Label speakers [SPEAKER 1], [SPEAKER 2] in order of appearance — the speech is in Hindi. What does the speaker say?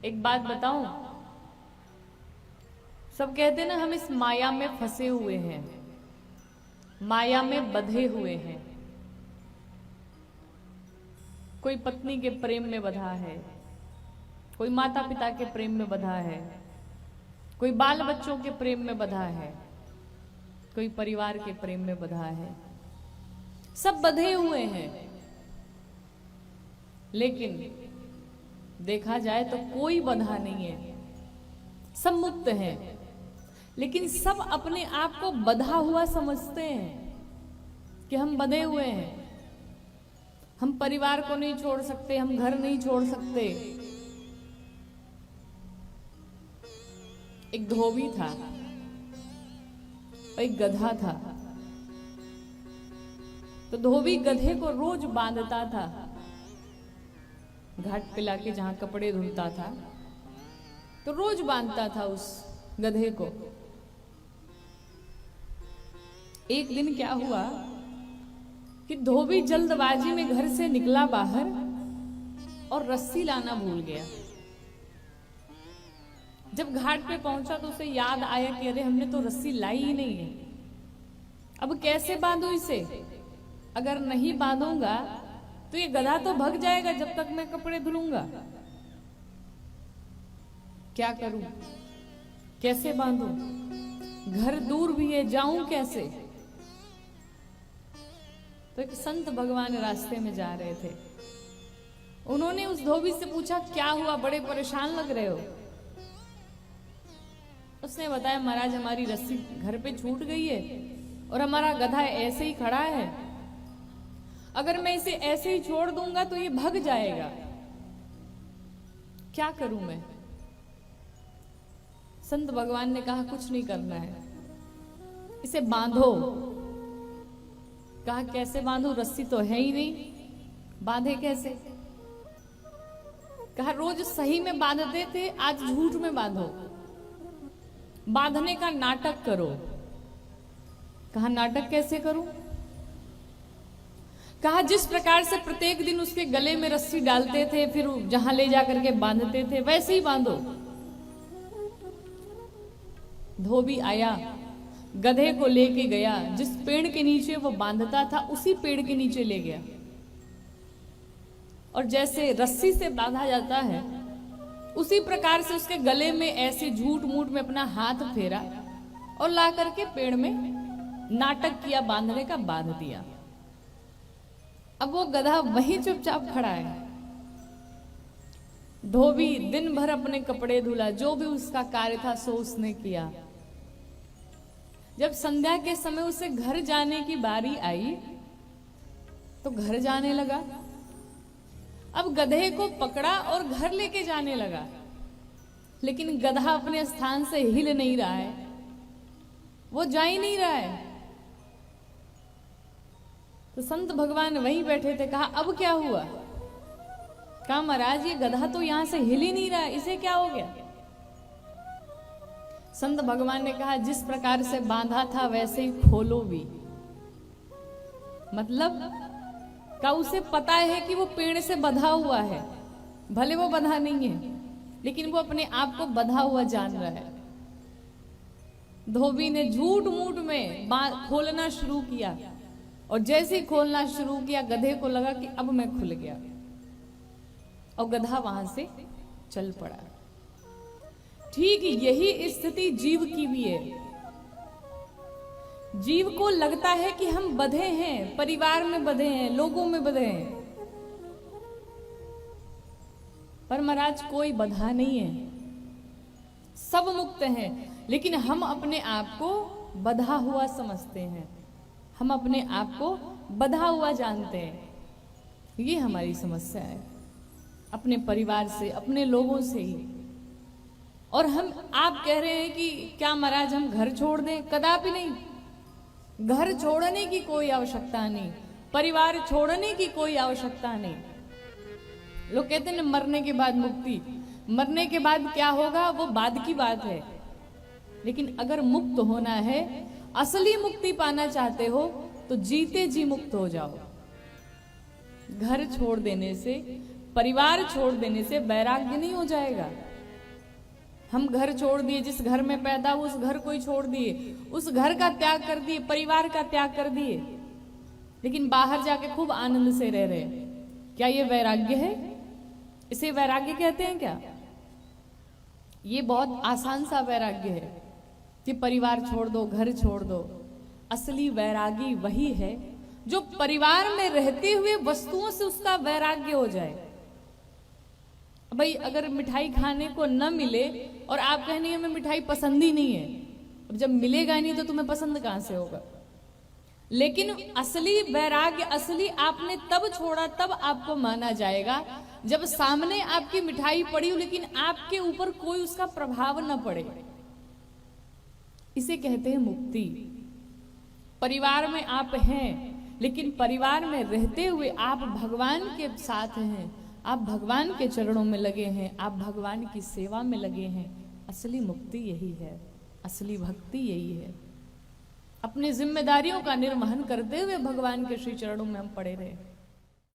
[SPEAKER 1] एक बात बताऊं, सब कहते ना हम इस माया में फंसे हुए हैं, माया में बंधे हुए हैं। कोई पत्नी के प्रेम में बंधा है, कोई माता पिता के प्रेम में बंधा है, कोई बाल बच्चों के प्रेम में बंधा है, कोई परिवार के प्रेम में बंधा है। सब बंधे हुए हैं, लेकिन देखा जाए तो कोई बंधा नहीं है, सब मुक्त हैं। लेकिन सब अपने आप को बंधा हुआ समझते हैं कि हम बंधे हुए हैं, हम परिवार को नहीं छोड़ सकते, हम घर नहीं छोड़ सकते। एक धोबी था और एक गधा था। तो धोबी गधे को रोज बांधता था, घाट पे लाके जहां कपड़े धुलता था तो रोज बांधता था उस गधे को। एक दिन क्या हुआ कि धोबी जल्दबाजी में घर से निकला बाहर और रस्सी लाना भूल गया। जब घाट पे पहुंचा तो उसे याद आया कि अरे हमने तो रस्सी लाई ही नहीं है, अब कैसे बांधू इसे? अगर नहीं बांधूंगा तो ये गधा तो भग जाएगा जब तक मैं कपड़े धुलूंगा। क्या करूं, कैसे बांधूं? घर दूर भी है, जाऊं कैसे? तो एक संत भगवान रास्ते में जा रहे थे। उन्होंने उस धोबी से पूछा, क्या हुआ, बड़े परेशान लग रहे हो? उसने बताया, महाराज हमारी रस्सी घर पे छूट गई है और हमारा गधा ऐसे ही खड़ा है, अगर मैं इसे ऐसे ही छोड़ दूंगा तो ये भग जाएगा, क्या करूं मैं? संत भगवान ने कहा, कुछ नहीं करना है, इसे बांधो। कहा, कैसे बांधो? रस्सी तो है ही नहीं, बांधे कैसे? कहा, रोज सही में बांधते थे, आज झूठ में बांधो, बांधने का नाटक करो। कहा, नाटक कैसे करूं? कहा, जिस प्रकार से प्रत्येक दिन उसके गले में रस्सी डालते थे फिर जहां ले जाकर के बांधते थे, वैसे ही बांधो। धोबी आया, गधे को लेके गया, जिस पेड़ के नीचे वो बांधता था उसी पेड़ के नीचे ले गया, और जैसे रस्सी से बांधा जाता है उसी प्रकार से उसके गले में ऐसे झूठ मूठ में अपना हाथ फेरा और ला करके पेड़ में नाटक किया, बांधने का बांध दिया। अब वो गधा वहीं चुपचाप खड़ा है। धोबी दिन भर अपने कपड़े धुला, जो भी उसका कार्य था सो उसने किया। जब संध्या के समय उसे घर जाने की बारी आई तो घर जाने लगा। अब गधे को पकड़ा और घर लेके जाने लगा, लेकिन गधा अपने स्थान से हिल नहीं रहा है, वो जा ही नहीं रहा है। तो संत भगवान वहीं बैठे थे। कहा, अब क्या हुआ? कहा, महाराज ये गधा तो यहां से हिल ही नहीं रहा है, इसे क्या हो गया? संत भगवान ने कहा, जिस प्रकार से बांधा था वैसे ही खोलो भी। मतलब का उसे पता है कि वो पेड़ से बंधा हुआ है, भले वो बंधा नहीं है लेकिन वो अपने आप को बंधा हुआ जान रहा है। धोबी ने झूठ मूठ में खोलना शुरू किया, और जैसे ही खोलना शुरू किया गधे को लगा कि अब मैं खुल गया, और गधा वहां से चल पड़ा। ठीक यही स्थिति जीव की भी है। जीव को लगता है कि हम बंधे हैं, परिवार में बंधे हैं, लोगों में बंधे हैं, पर महाराज कोई बंधा नहीं है, सब मुक्त हैं। लेकिन हम अपने आप को बंधा हुआ समझते हैं, हम अपने आप को बंधा हुआ जानते हैं। ये हमारी समस्या है, अपने परिवार से, अपने लोगों से ही। और आप कह रहे हैं कि क्या महाराज हम घर छोड़ दें? कदापि नहीं, घर छोड़ने की कोई आवश्यकता नहीं, परिवार छोड़ने की कोई आवश्यकता नहीं। लोग कहते हैं मरने के बाद मुक्ति, मरने के बाद क्या होगा वो बाद की बात है। लेकिन अगर मुक्त होना है, असली मुक्ति पाना चाहते हो तो जीते जी मुक्त हो जाओ। घर छोड़ देने से, परिवार छोड़ देने से वैराग्य नहीं हो जाएगा। हम घर छोड़ दिए, जिस घर में पैदा हुए उस घर को ही छोड़ दिए, उस घर का त्याग कर दिए, परिवार का त्याग कर दिए, लेकिन बाहर जाके खूब आनंद से रह रहे, क्या ये वैराग्य है? इसे वैराग्य कहते हैं क्या? ये बहुत आसान सा वैराग्य है कि परिवार छोड़ दो, घर छोड़ दो। असली वैरागी वही है जो परिवार में रहते हुए वस्तुओं से उसका वैराग्य हो जाए। भाई अगर मिठाई खाने को न मिले और आप कहने हमें मिठाई पसंद ही नहीं है, अब जब मिलेगा नहीं तो तुम्हें पसंद कहां से होगा? लेकिन असली वैराग्य, असली आपने तब छोड़ा, तब आपको माना जाएगा जब सामने आपकी मिठाई पड़ी हो लेकिन आपके ऊपर कोई उसका प्रभाव न पड़े। इसे कहते हैं मुक्ति। परिवार में आप हैं लेकिन परिवार में रहते हुए आप भगवान के साथ हैं, आप भगवान के चरणों में लगे हैं, आप भगवान की सेवा में लगे हैं। असली मुक्ति यही है, असली भक्ति यही है। अपनी जिम्मेदारियों का निर्वहन करते हुए भगवान के श्री चरणों में हम पड़े रहे।